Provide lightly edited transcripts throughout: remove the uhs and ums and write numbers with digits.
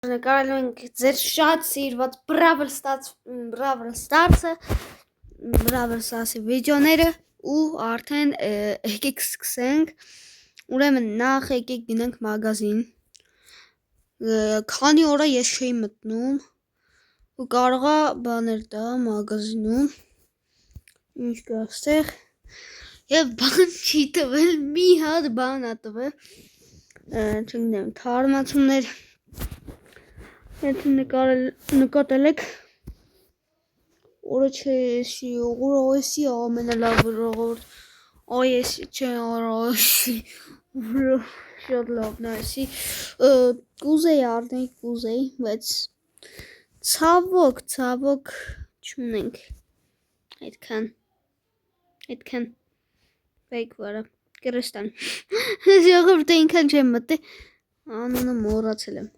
Նկարել ենք ձեր շատ սիրված Brawl Stars-ի վիդեոները ու արդեն եկեք սկսենք, ուրեմն նախ եկեք գնանք մագազին, քանի օր է ես չէի մտնում ու կարողա բաներ տա մագազինում, ինչ կա ստեղ և բան չի տվել, մի հատ բան ա տվել, չգիտեմ, թարմացումներ Եթե նկատել եք, օրը չէ եսի, օրը եսի ամենալավ ժողովուրդ, այ եսի չէ, այ շատ լավն է եսի, կուզեի առնեի, բայց ցավոք չունենք, այդքան բայք վարը, կրստան, ժողովուրդ այնքան չեմ մտի, անունը մոռացել եմ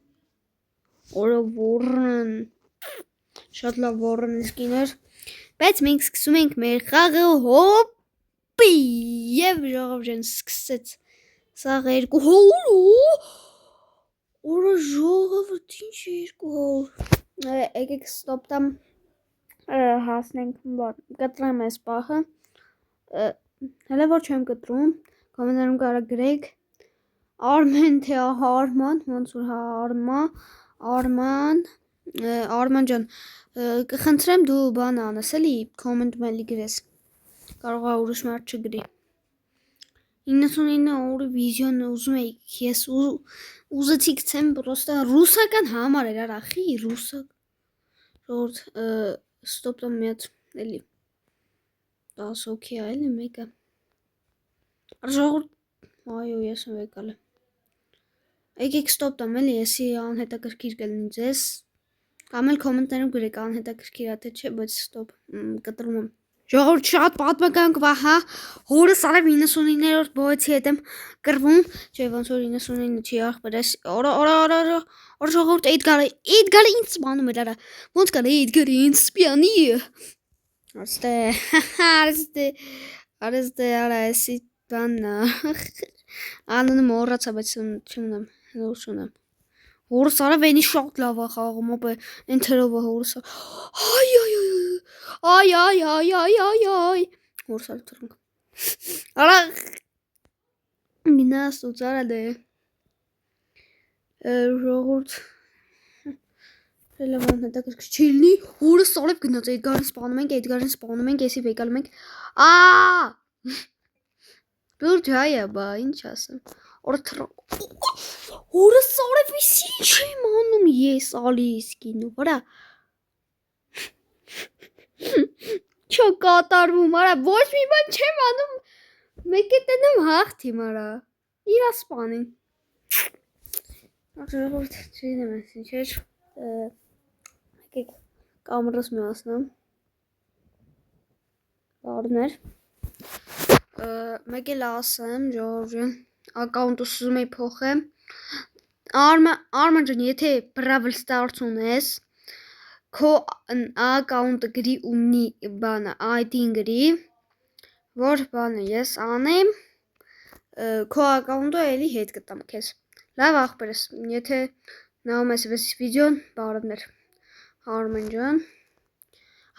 Օրը Warren շատ լավ Warren սկիներ, բայց մենք սկսում ենք մեր խաղը հոպի և ժողովուրդ սկսեց սաղ 200 Օրը ժողովուրդ ինչ 200 եկեք ստոպ տամ հասնենք կտրեմ այս պահը հələ որ չեմ կտրում կոմենտարում կարա գրեք Արմեն թե Արման ոնց որ Արման ջան կխնդրեմ դու բան անես էլի կոմենտում էլի գրես կարող է ուրիշ մարդ չգրի 99 օրը վիդեոն ուզում էիք ես ուզեցի գցեմ պրոստը ռուսական համար էր արախի ռուսակ ժողովուրդ ստոպ տամ մի հատ էլի 10 օքի ա էլի մեկը ժողովուրդ այո ես եմ եկալը Եկեք ստոպ տամ էլի եսի անհետաքրքիր կլինի ձեզ կամ էլ կոմենտներում գրեք անհետաքրքիր է թե չէ բայց ստոպ կտրում եմ Ժողովուրդ շատ պատմական կվա հա հորս արև 99-րդ բողոցի հետ եմ կռվում չէ ոնց որ 99 չի ախպերես օր ժողովուրդ Էդգարը ինձ սպանում էր արա ոնց կար Էդգարը ինձ սպյանի արստե արա եսի բաննա անունը մոռացա բայց չունեմ Հորս արև էնի շատ լավ է խաղում ապա ընթերով է հորս այ հորս արև թռնք արա գնաս ու ծարա դե ժողորդ Լավան հետաքրքիր չի լինի հորս արև գնաց Էդգարին սպանում ենք եսի վեկալում ենք Բուրջ հայա բա ինչ ասեմ Հորս արև եսի ինչ եմ անում ես ալիս կինու վրա Չո կատարվում արա ոչ մի բան չեմ անում մեկ է տնեմ հաղթիմ արա իրա սպանին Ժողովուրդ չգիտեմ ես ինչ էր եկեք կամերաս մի ասնամ բարներ մեկ էլ ասեմ ժողովուրդ ակաունտս ուզում էի փոխեմ Արման ջան եթե Brawl Stars ունես քո ակաունտը գրի ունի բանը ID-ին գրի որ բանը ես անեմ քո ակաունտը էլի հետ կտամ քեզ լավ ախպերս եթե նայում ես այս վիդեոն բարևներ Արման ջան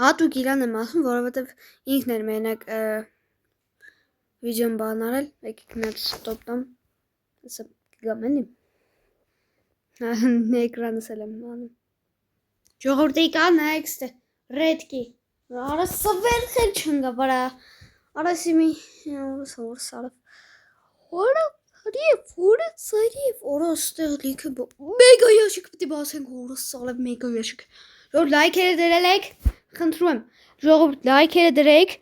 հատուկ իրան եմ ասում որովհետև ինքն էր մենակ վիդեոն բան արել եկեք մի հատ ստոպ տամ հեսա գամ էլի էկրանս էլ եմ անում ժողովուրդ եկա նայեք ստե ռեդկի արա սվերխել չնգա վրա արա սիմի հորս արավ արա հորս արև արա ստեղ լիքը մեգա ящик պետք է բացենք հորս արև մեգա ящик ժողովուրդ լայքերը դրել եք խնդրում եմ ժողովուրդ լայքերը դրեք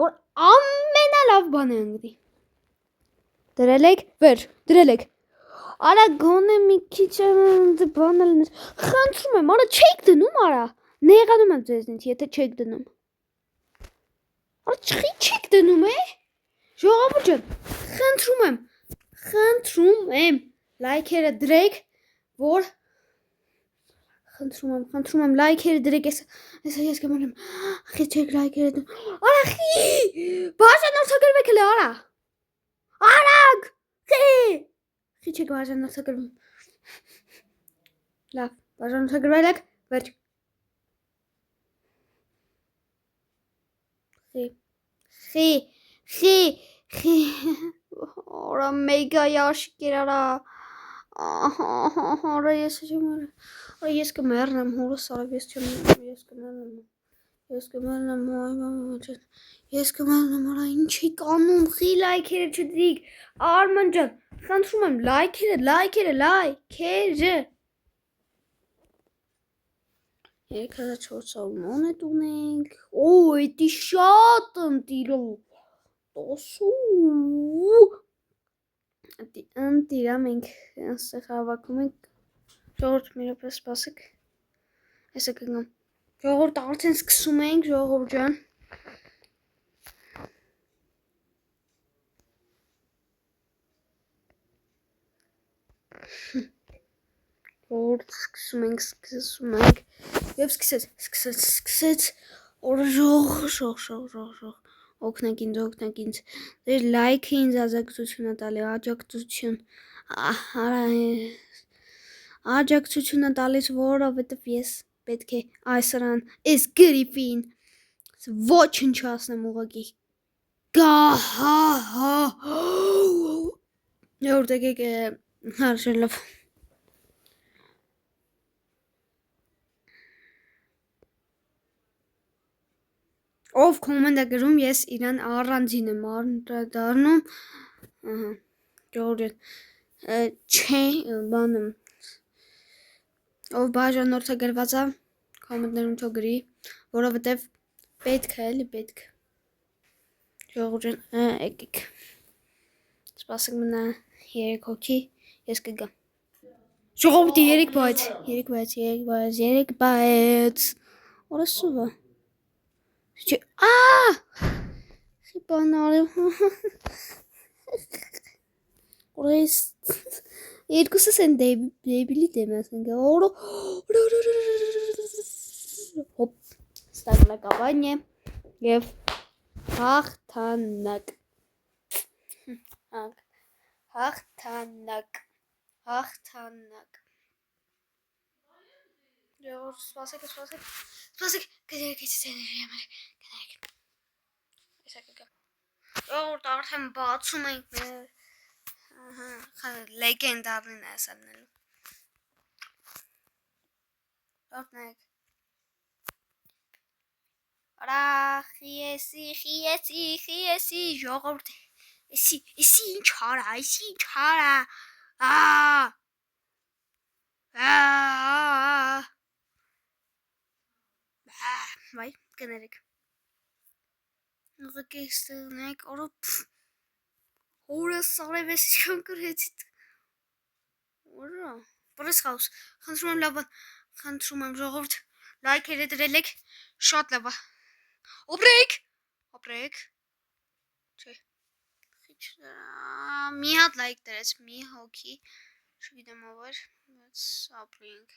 որ ամենալավ բանը ընկնի դրել եք վերջ դրել եք Արա գոնե մի քիչ բանը լինես խնդրում եմ արա չեք դնում արա նեղանում եմ ձեզնից եթե չեք դնում Արա չեք դնում ժողովուրդ ջան խնդրում եմ լայքերը դրեք որ խնդրում եմ լայքերը դրեք ես կմոնեմ խի չեք լայքերը դնում արա խի բաժանորդագրվեք հլը արա արագ խի չեք բաժանորդագրվում լավ Բաժանորդագրվել եք, վերջ։ Խի, օրա մեգա ящик էր արա, արա ես չեմ, արա ես կմեռնեմ, հորս արավ ես կմեռնեմ, ես կմեռնեմ, արա ինչի կանում, խի լայքերը չդրիք, Արման ջան, խնդրում եմ լայքերը 3400 մոնետ ունենք, էդի շատ ընտիրով, 10 ընտիրա մենք անստեղ հավաքում ենք, ժողորդ մի րոպե սպասեք, ես կգամ, ժողորդ արդեն սկսում ենք, ժողորդ ջան, ժողորդ սկսում ենք, և սկսեց, օրը ժող, օգնեք ինձ, դեր լայքը ինձ աջակցություն է տալի, աջակցություն է տալիս, որովհետև ես պետք է այս սրան, այս գրիֆին, ոչնչացնեմ ուղղակի, ժողորդ եկեք հարշելով, ով կոմենտ է գրում, ես իրան առանձին եմ անդրադառնում, ժողորդ չէ, բանում, ով բաժանորդագրված է, կոմենտներում թող գրի, որովհետև պետք է, էլի պետք, ժողորդ եկեք, սպասեք մնա 3 հոգի, ես կգամ, ժողովրդի 3 բայց, օրը սուվա, խի բան արև, օրես, երկուսս են դեբիլի դեմ ասենք, հոպ, ստագնակավան է, և հաղթանակ, ժողորդ սպասեք, կներեք ես էներգի համար, ժողորդ արդեն բացում ենք մեր, լեգենդարին է ասանելու, ժողորդ արա խիեսի, ժողորդ, եսի ինչ արա, վայ, կներեք, ուղղակի ստեղնեք, օրս արև ես իչքան կրեցիտ, որա, բրես խաուս, խնդրում եմ ժողորդ, լայքերը դրել եք, շատ լավա, օպրեք, չէ, մի հատ լայք դրեց, մի հոգի, չգիտեմ ով էր, բայց ապրինք,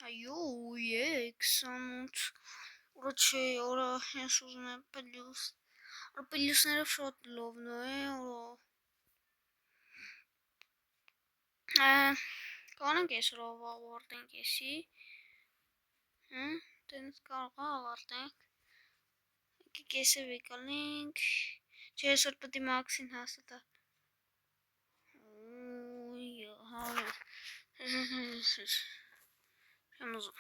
այո, 28, օրը չէ, օրը ես ուզում եմ պլյուսներով շատ լովն է, կանենք ես ռով ավարտենք եսի, տենց կարող ավարտենք, եկեք եսև եկալենք, չէ ես որ պտի մաքսին հաստատա, չեմ ուզում,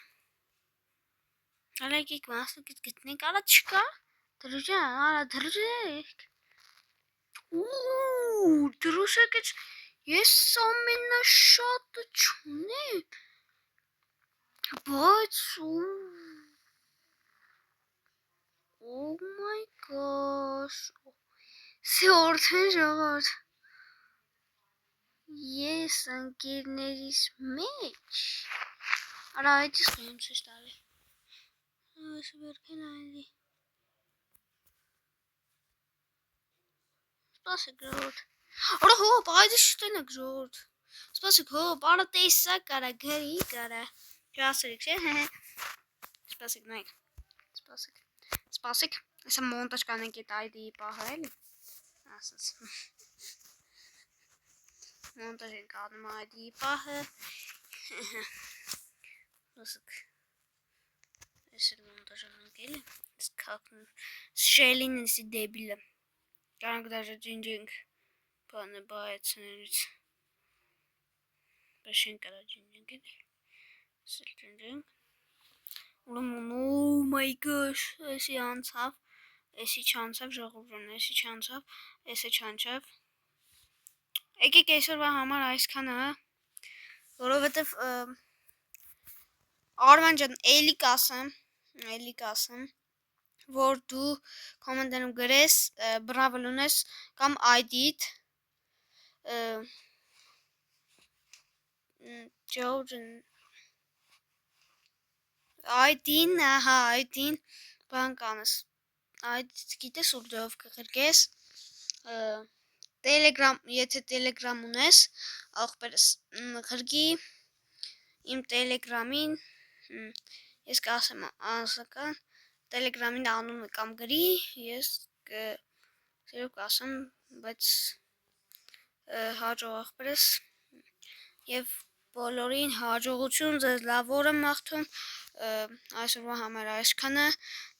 հալա եկեք մասնուկից գտնենք, արա չկա, դրժեք, դրուսեք ես ամենաշատը չունեմ, բայց, oh my gosh, սի արդեն ժողորդ, ես ընկերներիս մեջ, արա այդ ես կոյեմ սեշ տալի, ես վերքեն այլի, սպասեք ժողորդ, արա հոպ, այդ ես շտենակ ժողորդ, սպասեք հոպ, արա տեսակ արա, գրի կարա, չասրիք չէ, սպասեք նայք, սպասեք, եսա մոնտաժ կանենք էտ այդի պահը էլի, ասաս, մոնտաժ ենք անում այդի պահը, լսեք, ես էլ մոնտաժանանք էլի, շելին էսի դեբիլը, կարանք դաժը ջինջենք, բանը բայացներից, բեշ են կարա ջինջենք էլի, սել ջինջենք, ուրեմն, oh my gosh, էսի անցավ, էսի չանցավ ժողովրան, էսի չանցավ, էսի չանցավ, եկեք այսօրվա համար այսքանը, որովհետև Արման ջան, էլի կասեմ, որ դու կոմենտներում գրես բրավո լունես կամ ID-դ Ջորջն ID-ն, ահա, ID-ն բան կանես, ID-դ գիտես ուրդով կղրկես, եթե Telegram ունես, աղբերս ղրգի իմ Telegram-ին, ես կասեմ անձնական, Telegram-ին անունը կամ գրի, ես սերով կասեմ, բայց հաջող աղբերս և բոլորին հաջողություն, ձեզ լավ օր եմ մաղթում, այսօրվա համար այսքանը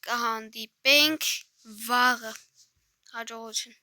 կհանդիպենք վաղը, հաջողություն։